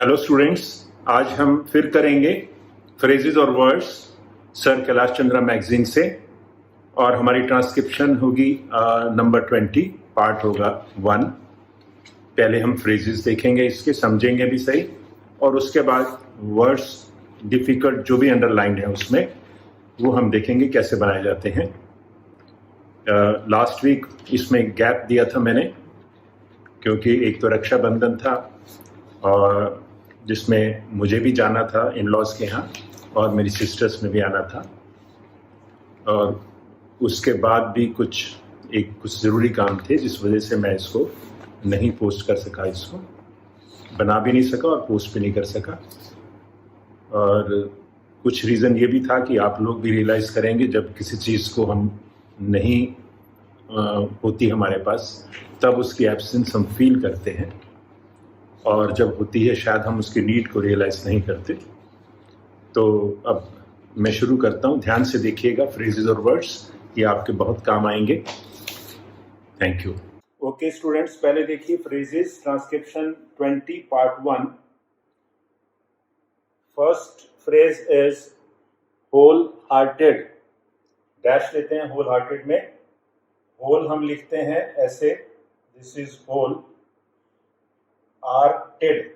Hello students, आज हम फिर करेंगे फ्रेजेस और words sir Kailash Chandra magazine से। और हमारी ट्रांसक्रिप्शन होगी नंबर 20, पार्ट होगा 1। पहले हम फ्रेजेस देखेंगे, इसके समझेंगे भी सही, और उसके बाद वर्ड्स डिफिकल्ट जो भी अंडरलाइंड है उसमें वो हम देखेंगे कैसे बनाए जाते हैं। लास्ट वीक इसमें गैप दिया था मैंने, क्योंकि एक तो रक्षाबंधन था और जिसमें मुझे भी जाना था इन लॉज के यहाँ, और मेरी सिस्टर्स में भी आना था, और उसके बाद भी कुछ ज़रूरी काम थे जिस वजह से मैं इसको नहीं पोस्ट कर सका, इसको बना भी नहीं सका और पोस्ट भी नहीं कर सका। और कुछ रीज़न ये भी था कि आप लोग भी रियलाइज़ करेंगे जब किसी चीज़ को हम नहीं होती हमारे पास, तब उसकी एब्सेंस हम फील करते हैं, और जब होती है शायद हम उसकी नीड को रियलाइज़ नहीं करते। तो अब मैं शुरू करता हूँ, ध्यान से देखिएगा फ्रेजेस और वर्ड्स, ये आपके बहुत काम आएंगे। Thank you. ओके स्टूडेंट्स, पहले देखिए phrases transcription 20 part 1। First phrase is whole hearted. Dash लेते हैं होल हार्टेड में। होल हम लिखते हैं ऐसे, दिस इज होल हार्टेड,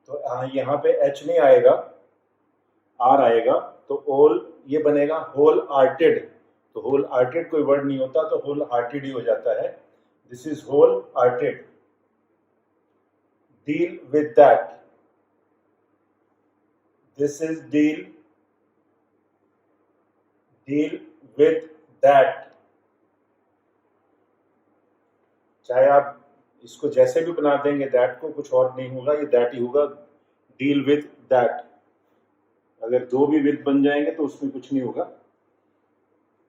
तो यहाँ पे एच नहीं आएगा, आर आएगा, तो होल ये बनेगा होल हार्टेड। तो होल हार्टेड कोई वर्ड नहीं होता, तो होल हार्टेड ही हो जाता है। This is whole hearted. Deal with that, this is deal with that. चाहे आप इसको जैसे भी बना देंगे, दैट को कुछ और नहीं होगा, ये दैट ही होगा। डील विद दैट, अगर दो भी विद बन जाएंगे तो उसमें कुछ नहीं होगा।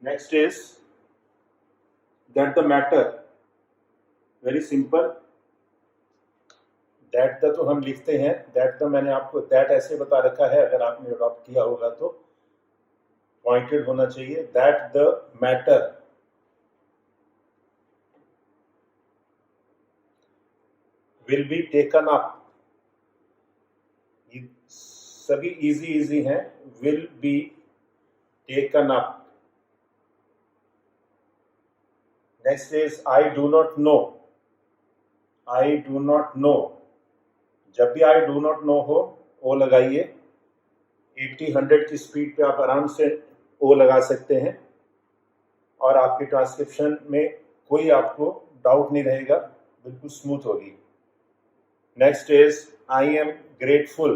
Next is that the matter. Very simple. That the तो हम लिखते हैं, दैट द मैंने आपको दैट ऐसे बता रखा है, अगर आपने अडॉप्ट किया होगा तो पॉइंटेड होना चाहिए। That the matter will be taken up. सभी इजी हैं। Will be taken up. Next is I do not know. I do not know, जब भी आई डू नॉट नो हो ओ लगाइए। 80-100 की स्पीड पे आप आराम से ओ लगा सकते हैं, और आपकी ट्रांसक्रिप्शन में कोई आपको डाउट नहीं रहेगा, बिल्कुल स्मूथ होगी। Next is I am grateful.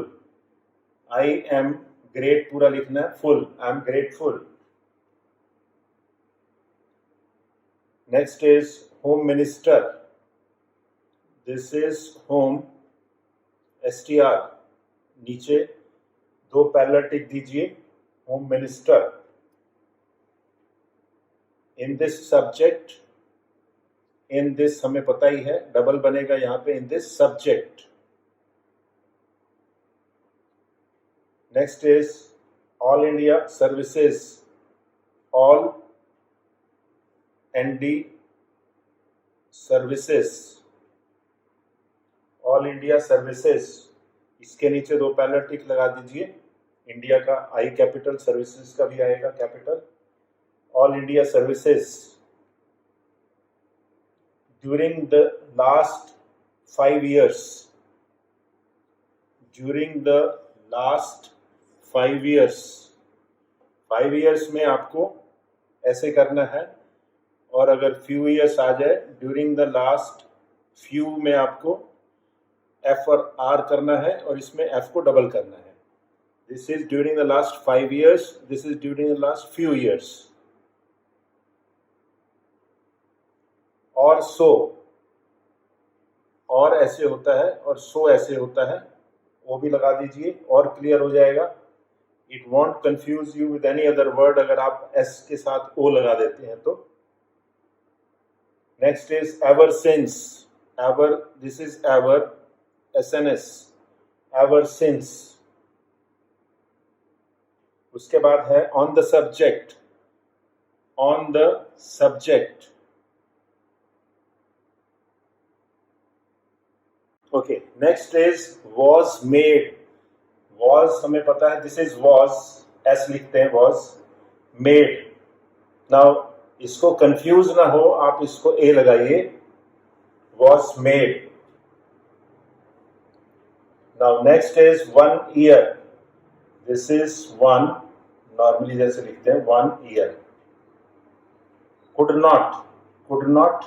I am great पूरा लिखना है, full I am grateful. Next is home minister. This is home STR, नीचे दो पैरेलल टिक दीजिए, home minister. In this subject, in this हमें पता ही है, डबल बनेगा यहाँ पे, in this subject. Next is all India services. All ND services, all India services. इसके नीचे दो पैरेलल टिक लगा दीजिए। इंडिया का आई कैपिटल, सर्विसेज का भी आएगा capital. All India services. During the last 5 years, during the last 5 years। 5 years में आपको ऐसे करना है, और अगर फ्यू ईयर्स आ जाए, ड्यूरिंग द लास्ट फ्यू में आपको F और R करना है, और इसमें F को डबल करना है। This is during the last 5 years, this is during the last few years. और सो, और ऐसे होता है और सो ऐसे होता है, वो भी लगा दीजिए और क्लियर हो जाएगा। It won't confuse you with any other word अगर आप S के साथ O लगा देते हैं तो। Next is ever since. Ever, this is ever, SNS, ever since. उसके बाद है on the subject. On the subject. Okay, next is was made. Was हमें पता है, दिस इज वॉज, एस लिखते हैं, वॉज मेड। नाउ इसको कंफ्यूज ना हो, आप इसको ए लगाइए, was made. Now next is 1 year, this is 1, normally जैसे लिखते हैं 1 year. Could not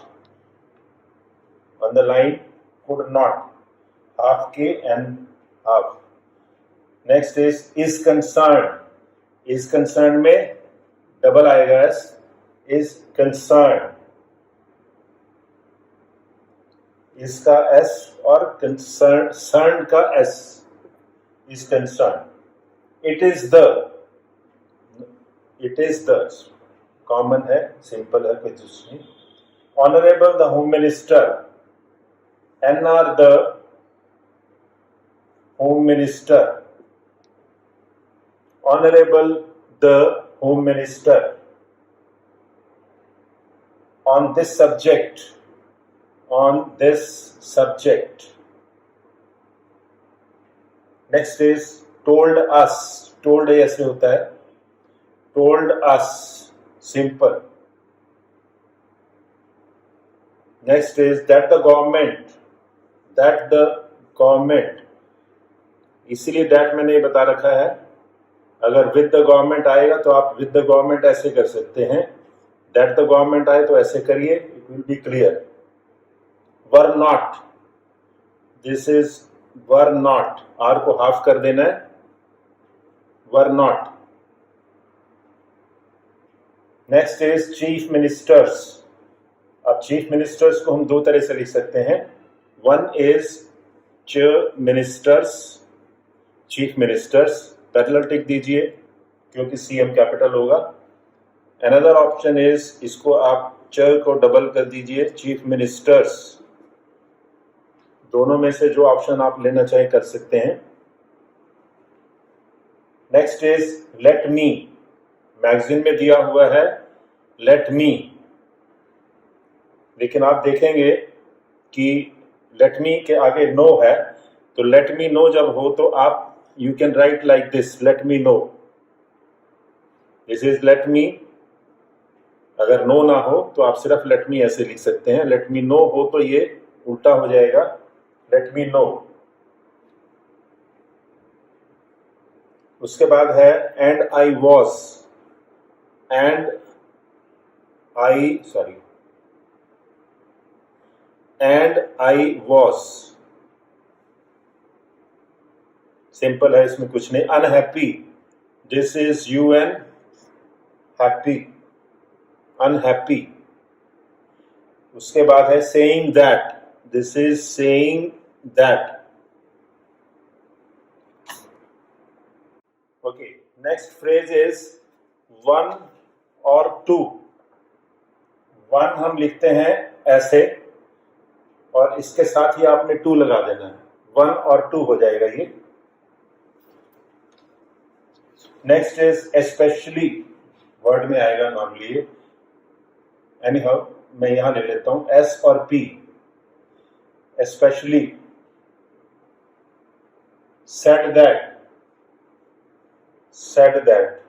on the line, could not, half K and half. Next is concerned. Is concerned में डबल आएगा एस, is concerned, इसका एस और concerned का S, is concerned. It is the common है, simple है, कोई दूसरी। Honorable the Home Minister, NR the Home Minister, Honorable the Home Minister, on this subject, Next is told us, told ऐसे होता है, told us, simple. Next is that the government, इसीलिए that मैंने बता रखा है, अगर with the government आएगा तो आप with the government ऐसे कर सकते हैं, that the government आए तो ऐसे करिए, it will be clear. Were not, this is were not, R को हाफ कर देना है, were not. Next is chief ministers. अब चीफ मिनिस्टर्स को हम दो तरह से लिख सकते हैं, one is chief ministers, parallel tick दीजिए क्योंकि सीएम कैपिटल होगा। अनदर ऑप्शन इज, इसको आप च को डबल कर दीजिए, चीफ मिनिस्टर्स। दोनों में से जो ऑप्शन आप लेना चाहें कर सकते हैं। Next is let me, magazine में दिया हुआ है लेट मी, लेकिन आप देखेंगे कि लेट मी के आगे नो है, तो लेट मी नो जब हो तो आप you can write like this, let me know, this is let me. अगर नो ना हो तो आप सिर्फ लेट मी ऐसे लिख सकते हैं, लेट मी नो हो तो ये उल्टा हो जाएगा, लेट मी नो। उसके बाद है and I was, and I was, simple है, इसमें कुछ नहीं। Unhappy, this is UN, happy, unhappy. उसके बाद है saying that, this is saying that. Okay, next phrase is one और टू। वन हम लिखते हैं ऐसे और इसके साथ ही आपने टू लगा देना है, वन और टू हो जाएगा ये। नेक्स्ट इज एस्पेशली, वर्ड में आएगा नॉर्मली, एनी हाउ मैं यहां ले लेता हूं एस और P. Especially, said that, said that,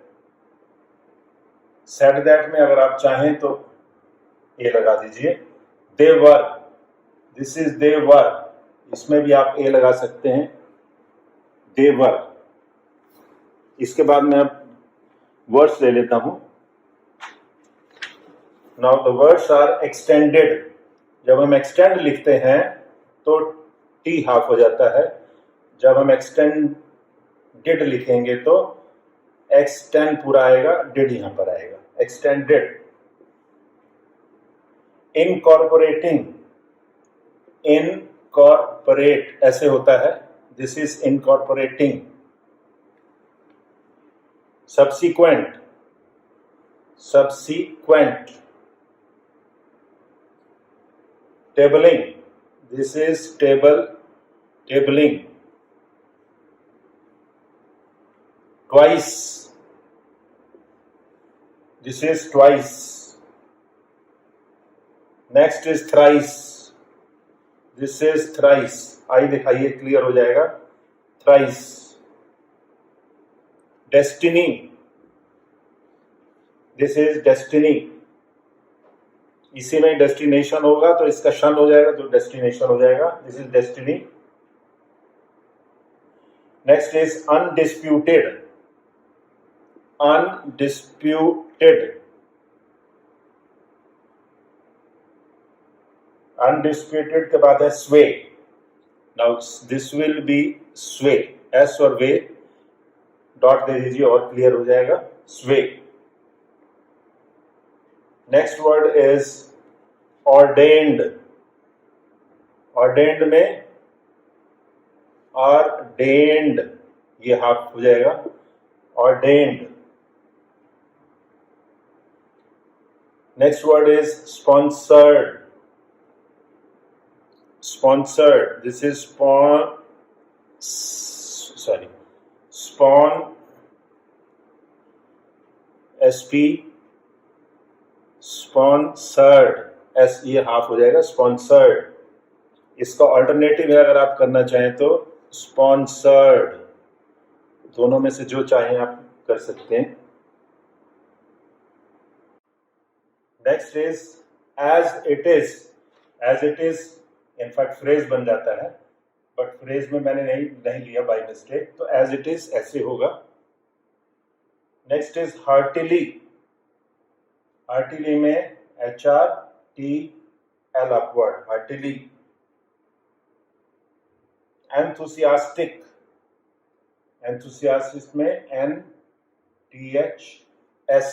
said that में अगर आप चाहें तो ए लगा दीजिए। दे वर, दिस इज दे वर, इसमें भी आप ए लगा सकते हैं, दे वर। इसके बाद मैं अब वर्ड्स ले लेता हूं। Now the words are extended. जब हम एक्सटेंड लिखते हैं तो टी हाफ हो जाता है, जब हम एक्सटेंडेड लिखेंगे तो एक्सटेंड पूरा आएगा, डिड यहां पर आएगा, एक्सटेंडेड। इनकॉर्पोरेटिंग, इनकॉर्पोरेट ऐसे होता है, this is incorporating. Subsequent, subsequent. Tabling, this is table, tabling. Twice, this is twice. Next is thrice, this is thrice, आई दिखाइए क्लियर हो जाएगा, thrice. Destiny, this is destiny, इसी में डेस्टिनेशन होगा तो इसका शन हो जाएगा तो डेस्टिनेशन हो जाएगा, this is destiny. Next is undisputed, undisputed, undisputed के बाद है स्वे। नाउ दिस विल बी स्वे, एस और वे डॉट दे दीजिए और क्लियर हो जाएगा, स्वे। Next word is ordained, ordained में ऑर्डेन्ड ये हाफ हो जाएगा, ordained. Next word is sponsored, sponsored, this is spawn sp sponsored, s ये हाफ हो जाएगा, sponsored। इसका अल्टरनेटिव है अगर आप करना चाहें तो sponsored, दोनों में से जो चाहें आप कर सकते हैं। Next is as it is, as it is in fact phrase बन जाता है, बट फ्रेज में मैंने नहीं लिया बाय मिस्टेक, तो एज इट इज ऐसे होगा। नेक्स्ट इज हार्टिली, हार्टिली में HRTL upward, heartily. Enthusiastic, enthusiastic में NTHS,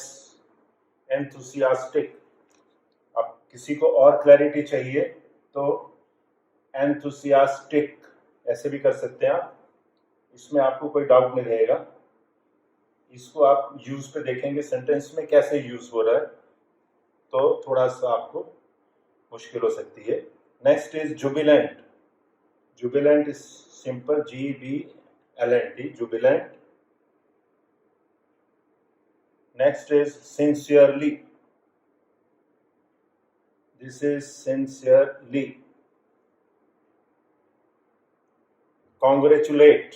एंथुसियास्टिक। अब किसी को और क्लैरिटी चाहिए तो एंथुसियास्टिक ऐसे भी कर सकते हैं आप, इसमें आपको कोई डाउट नहीं रहेगा। इसको आप यूज पे देखेंगे सेंटेंस में कैसे यूज हो रहा है, तो थोड़ा सा आपको मुश्किल हो सकती है। Next is Jubilant, Jubilant is simple GBLNT, Jubilant. Next is sincerely, this is sincerely. Congratulate,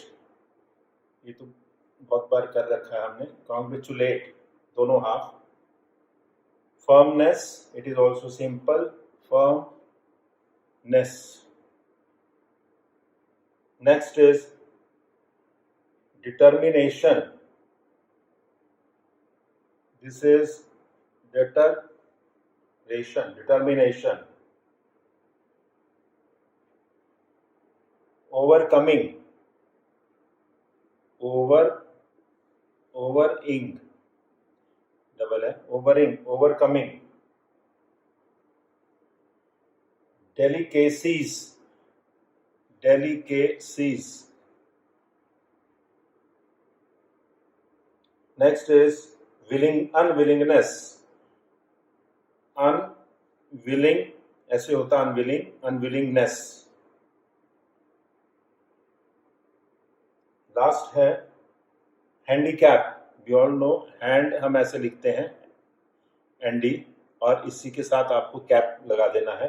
ये तो बहुत बार कर रखा है हमने, कॉन्ग्रेचुलेट दोनों half. Firmness, it is also simple, firmness. Next is determination, this is determination, determination. Overcoming, overing double है, overing, overcoming. Delicacies, delicacies. Next is willing, unwillingness, unwilling ऐसे होता, अनविलिंग, अनविलिंगनेस। लास्ट है handicap, we all know hand हम ऐसे लिखते हैं ND, और इसी के साथ आपको कैप लगा देना है,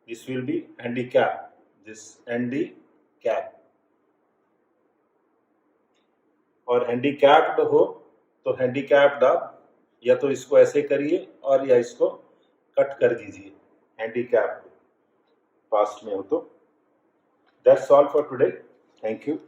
this will be handicap, this ND cap. और हैंडीकैप्ड हो तो हैंडीकैप्ड आप या तो इसको ऐसे करिए और या इसको कट कर दीजिए, हैंडीकैप्ड पास्ट में हो तो। That's all for today, thank you.